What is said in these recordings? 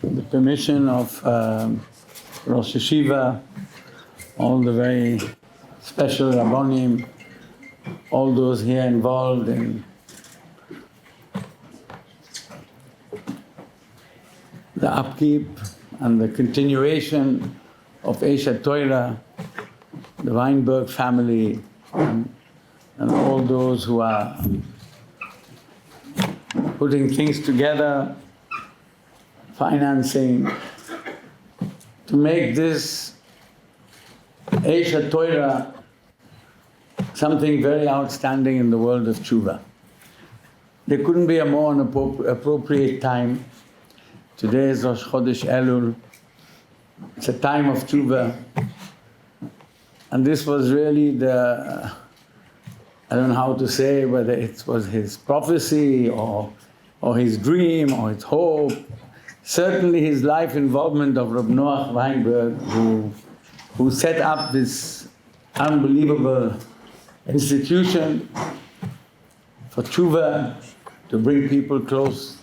with the permission of Rosh HaYeshiva, all the very special Rabbonim, all those here involved in the upkeep and the continuation of Eshet Torah, the Weinberg family, and all those who are putting things together, financing, to make this Eshet Torah something very outstanding in the world of tshuva. There couldn't be a more appropriate time. Today is Rosh Chodesh Elul. It's a time of tshuva. And this was really the, I don't know how to say, whether it was his prophecy or his dream or his hope. Certainly his life involvement of Reb Noach Weinberg, who set up this unbelievable institution for tshuva, to bring people close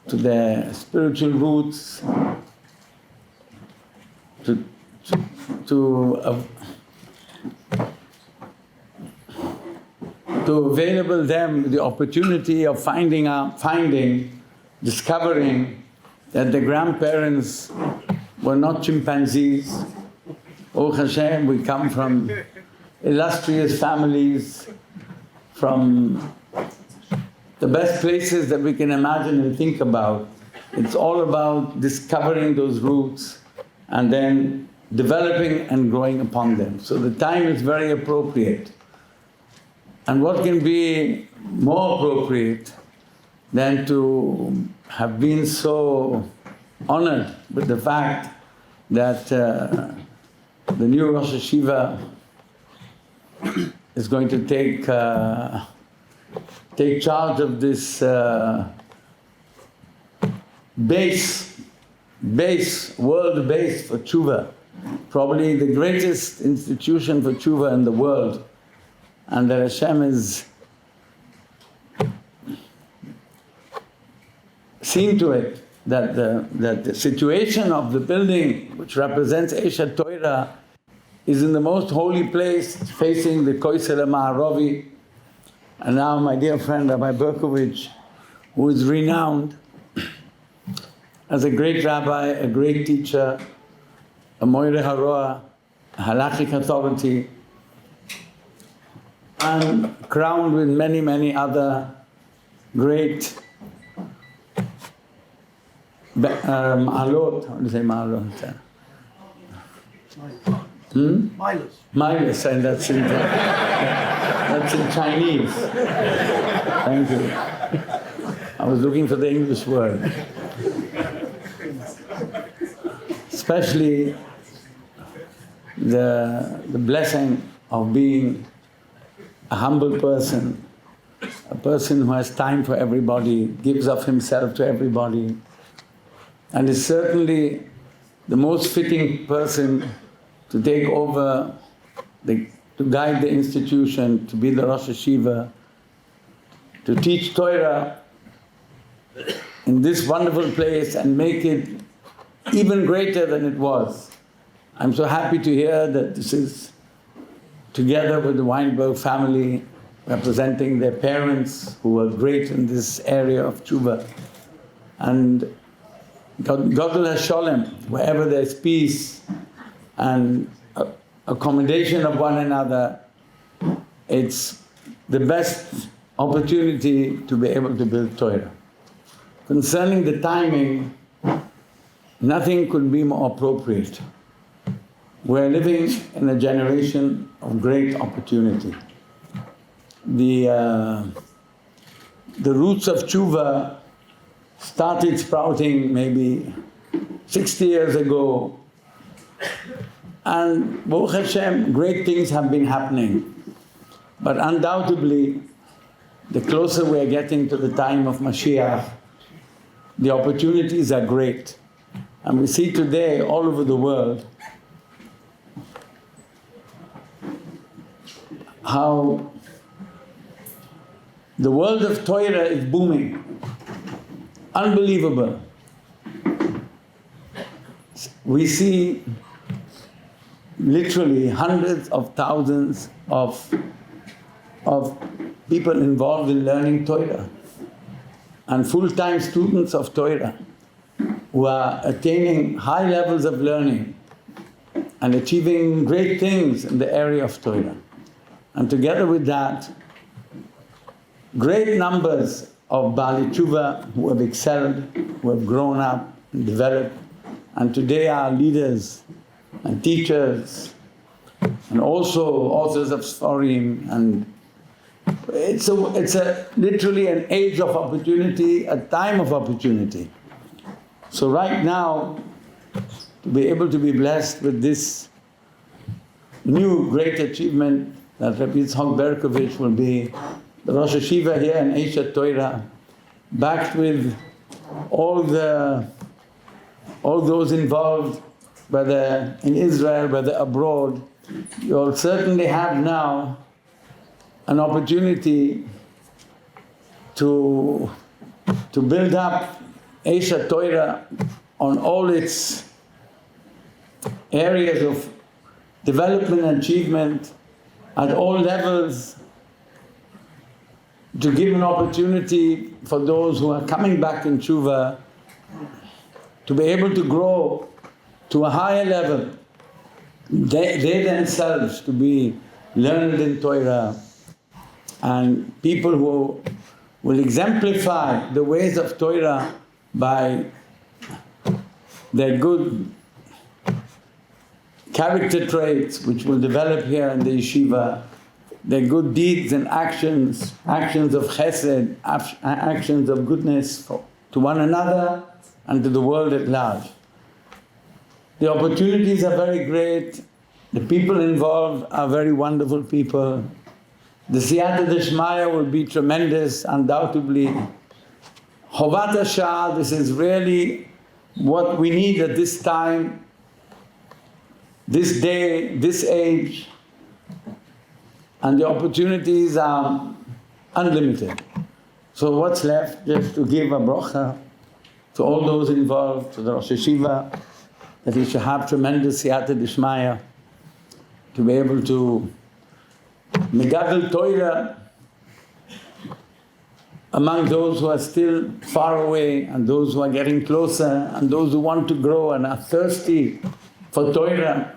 to their spiritual roots, to available them the opportunity of discovering that the grandparents were not chimpanzees. Baruch Hashem, we come from illustrious families, from the best places that we can imagine and think about. It's all about discovering those roots and then developing and growing upon them. So the time is very appropriate. And what can be more appropriate than to have been so honored with the fact that the new Rosh HaYeshiva is going to take charge of this world base for tshuva, probably the greatest institution for tshuva in the world, and that Hashem is seen to it that the situation of the building, which represents Eshet Torah, is in the most holy place, facing the Koisel Ma'aravi. And now my dear friend Rabbi Berkovits, who is renowned as a great rabbi, a great teacher, a Moireh HaRoah, a halachic authority, and crowned with many, many other great ma'alot. How do you say ma'alot? Milas, and that's in Chinese. Thank you. I was looking for the English word. Especially the blessing of being a humble person, a person who has time for everybody, gives of himself to everybody, and is certainly the most fitting person to take over, to guide the institution, to be the Rosh HaYeshiva, to teach Torah in this wonderful place and make it even greater than it was. I'm so happy to hear that this is together with the Weinberg family, representing their parents who were great in this area of tshuva. And Gadol HaSholem, wherever there's peace and accommodation of one another, it's the best opportunity to be able to build Torah. Concerning the timing, nothing could be more appropriate. We're living in a generation of great opportunity. The roots of tshuva started sprouting maybe 60 years ago, and Baruch Hashem, great things have been happening. But undoubtedly, the closer we are getting to the time of Mashiach, the opportunities are great. And we see today all over the world how the world of Torah is booming. Unbelievable. we see literally hundreds of thousands of people involved in learning Torah and full-time students of Torah who are attaining high levels of learning and achieving great things in the area of Torah. And together with that, great numbers of Baalei Tshuva who have excelled, who have grown up and developed, and today are leaders and teachers and also authors of Sfarim. And it's literally an age of opportunity, a time of opportunity. So right now, to be able to be blessed with this new great achievement that Rabbi Yitzchak Berkovits will be the Rosh HaYeshiva here in Eshet Torah, backed with all those involved, whether in Israel, whether abroad, you'll certainly have now an opportunity to build up Eshet Torah on all its areas of development and achievement at all levels, to give an opportunity for those who are coming back in Tshuva to be able to grow to a higher level, they themselves to be learned in Torah, and people who will exemplify the ways of Torah by their good character traits which will develop here in the yeshiva, their good deeds and actions, actions of chesed, actions of goodness to one another and to the world at large. The opportunities are very great, the people involved are very wonderful people, the siyata d'shmaya will be tremendous, undoubtedly. Chovat hashah, this is really what we need at this time, this day, this age, and the opportunities are unlimited. So what's left? Just to give a bracha to all those involved, to the Rosh HaYeshiva, that he should have tremendous siyata d'shmaya to be able to megadol Torah among those who are still far away and those who are getting closer and those who want to grow and are thirsty for Torah.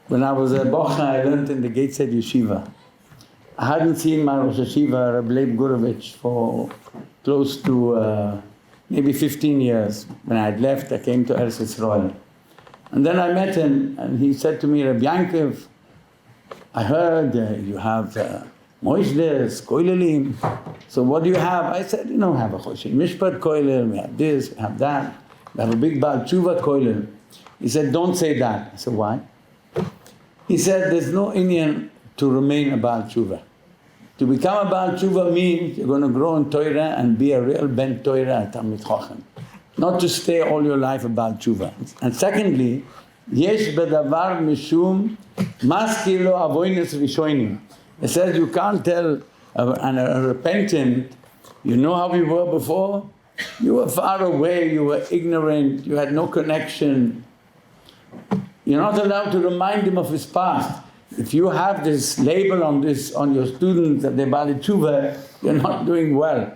When I was a bocha, I learned in the Gateshead Yeshiva. I hadn't seen my Rosh HaYeshiva, Rabbi Leib Gurovich, for close to maybe 15 years. When I had left, I came to Eretz Yisrael. And then I met him and he said to me, Rabbi Yaakov, I heard you have Moishdes, Koilelim. So what do you have? I said, have a Choshen Mishpat Koilel, we have this, we have that. We have a big Baal Tshuva Koilel. He said, don't say that. I said, why? He said, there's no Indian to remain a Baal Tshuva. To become a Baal Tshuva means you're going to grow in Torah and be a real Ben Torah Talmid Chacham. Not to stay all your life a Baal Tshuva. And secondly, Yesh bedavar mishum maskilo avoynes rishonim. It says you can't tell a repentant, you know how we were before? You were far away, you were ignorant, you had no connection. You're not allowed to remind him of his past. If you have this label on your students that they're Baalei Tshuva, you're not doing well.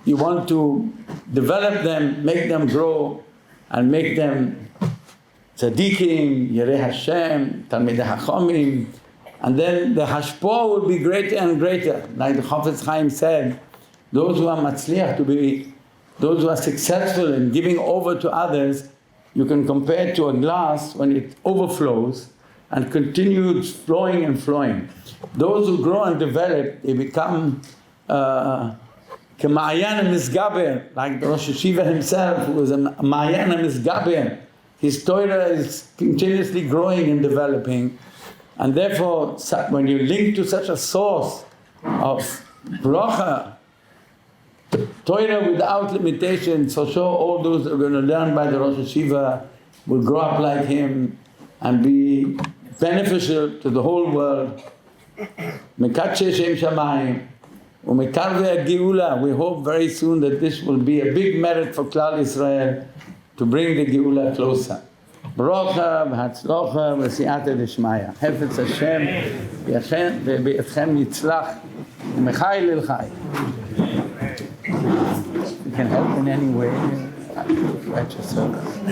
You want to develop them, make them grow, and make them tzaddikim, Yirei Hashem, Talmidei Chachamim, and then the hashpah will be greater and greater. Like the Chafetz Chaim said, those who are matzliach those who are successful in giving over to others, you can compare it to a glass when it overflows and continues flowing and flowing. Those who grow and develop, they become K'ma'ayan Misgaber, like the Rosh HaYeshiva himself, who was a Ma'ayan Misgaber. His Torah is continuously growing and developing. And therefore, when you link to such a source of bracha, Torah without limitation, for sure all those that are going to learn by the Rosh HaYeshiva will grow up like him and be beneficial to the whole world. Mekadshe Shem Shamayim. Umitarve Geula, we hope very soon that this will be a big merit for Klal Israel to bring the Geula closer. Brocha v'hatzlocha v'siyata d'shmaya. Hefetz Hashem v'be'etchem yitzlach u'mechai lilchai. If you can help in any way, write your service.